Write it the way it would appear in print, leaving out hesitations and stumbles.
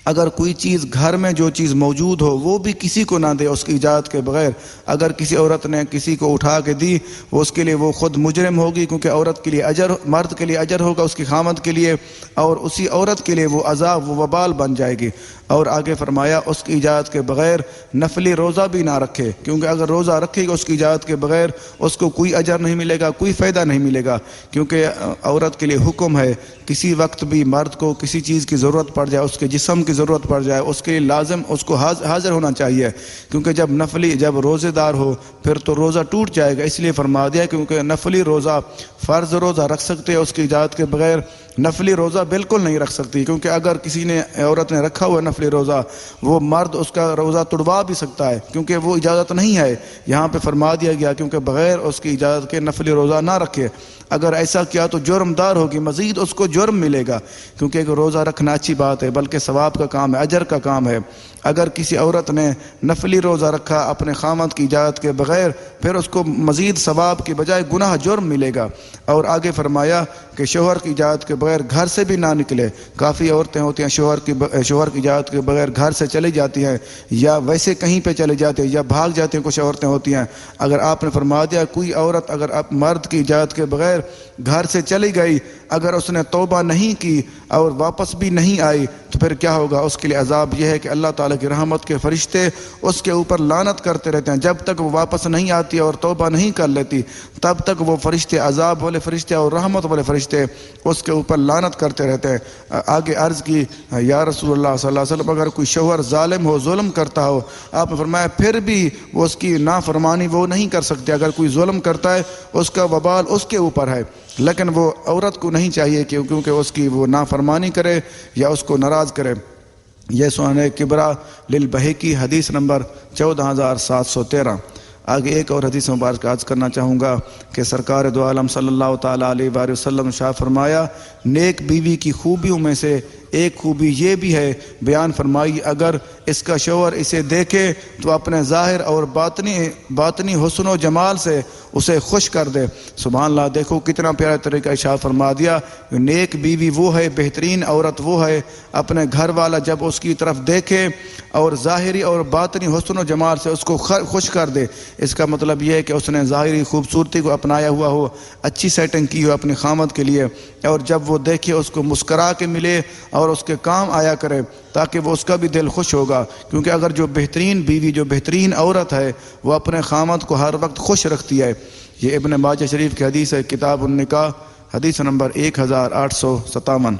اگر کوئی چیز گھر میں جو چیز موجود ہو وہ بھی کسی کو نہ دے اس کی اجازت کے بغیر. اگر کسی عورت نے کسی کو اٹھا کے دی وہ اس کے لیے وہ خود مجرم ہوگی، کیونکہ عورت کے لیے اجر، مرد کے لیے اجر ہوگا اس کی خامد کے لیے، اور اسی عورت کے لیے وہ عذاب و وبال بن جائے گی. اور آگے فرمایا اس کی اجازت کے بغیر نفلی روزہ بھی نہ رکھے، کیونکہ اگر روزہ رکھے گا اس کی اجازت کے بغیر اس کو کوئی اجر نہیں ملے گا، کوئی فائدہ نہیں ملے گا. کیونکہ عورت کے لیے حکم ہے کسی وقت بھی مرد کو کسی چیز کی ضرورت پڑ جائے، اس کے جسم کی ضرورت پڑ جائے، اس کے لیے لازم اس کو حاضر ہونا چاہیے. کیونکہ جب روزے دار ہو پھر تو روزہ ٹوٹ جائے گا، اس لیے فرما دیا کیونکہ نفلی روزہ، فرض روزہ رکھ سکتے ہیں اس کی اجازت کے بغیر، نفلی روزہ بالکل نہیں رکھ سکتی. کیونکہ اگر کسی نے عورت نے رکھا ہوا نفلی روزہ وہ مرد اس کا روزہ توڑوا بھی سکتا ہے، کیونکہ وہ اجازت نہیں ہے. یہاں پہ فرما دیا گیا کیونکہ بغیر اس کی اجازت کے نفلی روزہ نہ رکھے. اگر ایسا کیا تو جرم دار ہوگی، مزید اس کو جرم ملے گا. کیونکہ ایک روزہ رکھنا اچھی بات ہے بلکہ ثواب کا کام ہے، اجر کا کام ہے. اگر کسی عورت نے نفلی روزہ رکھا اپنے خامد کی اجازت کے بغیر پھر اس کو مزید ثواب کی بجائے گناہ جرم ملے گا. اور آگے فرمایا کہ شوہر کی اجازت کے بغیر گھر سے بھی نہ نکلے. کافی عورتیں ہوتی ہیں شوہر کی اجازت کے بغیر گھر سے چلی جاتی ہیں، یا ویسے کہیں پہ چلے جاتے ہیں، یا بھاگ جاتے ہیں. کچھ عورتیں ہوتی ہیں، اگر آپ نے فرما دیا کوئی عورت اگر مرد کی اجازت کے بغیر گھر سے چلی گئی، اگر اس نے توبہ نہیں کی اور واپس بھی نہیں آئی تو پھر کیا ہوگا؟ اس کے لیے عذاب یہ ہے کہ اللہ تعالیٰ کی رحمت کے فرشتے اس کے اوپر لعنت کرتے رہتے ہیں. جب تک وہ واپس نہیں آتی اور توبہ نہیں کر لیتی تب تک وہ فرشتے، عذاب والے فرشتے اور رحمت والے فرشتے اس کے اوپر لعنت کرتے رہتے ہیں. آگے عرض کی یا رسول اللہ صلی اللہ علیہ وسلم اگر کوئی شوہر ظالم ہو، ظلم کرتا ہو، آپ نے فرمایا پھر بھی وہ اس کی نافرمانی وہ نہیں کر سکتے. اگر کوئی ظلم کرتا ہے اس کا وبال اس کے اوپر ہے، لیکن وہ عورت کو نہیں چاہیے کیونکہ اس کی وہ نافرمانی کرے یا اس کو ناراض کرے. یہ سنن کبریٰ للبہقی حدیث نمبر 14713. آگے ایک اور حدیث مبارک عرض کرنا چاہوں گا کہ سرکار دو عالم صلی اللہ تعالیٰ علیہ وآلہ وسلم شاہ فرمایا نیک بیوی کی خوبیوں میں سے ایک خوبی یہ بھی ہے، بیان فرمائی اگر اس کا شوہر اسے دیکھے تو اپنے ظاہر اور باطنی حسن و جمال سے اسے خوش کر دے. سبحان اللہ، دیکھو کتنا پیارا طریقہ ارشاد فرما دیا. نیک بیوی وہ ہے، بہترین عورت وہ ہے اپنے گھر والا جب اس کی طرف دیکھے اور ظاہری اور باطنی حسن و جمال سے اس کو خوش کر دے. اس کا مطلب یہ ہے کہ اس نے ظاہری خوبصورتی کو اپنایا ہوا ہو، اچھی سیٹنگ کی ہو اپنی خامد کے لیے، اور جب وہ دیکھے اس کو مسکرا کے ملے اور اس کے کام آیا کرے تاکہ وہ اس کا بھی دل خوش ہوگا. کیونکہ اگر جو بہترین بیوی، جو بہترین عورت ہے وہ اپنے خامد کو ہر وقت خوش رکھتی ہے. یہ ابن ماجہ شریف کی حدیث ہے، کتاب النکاح، حدیث نمبر 1857.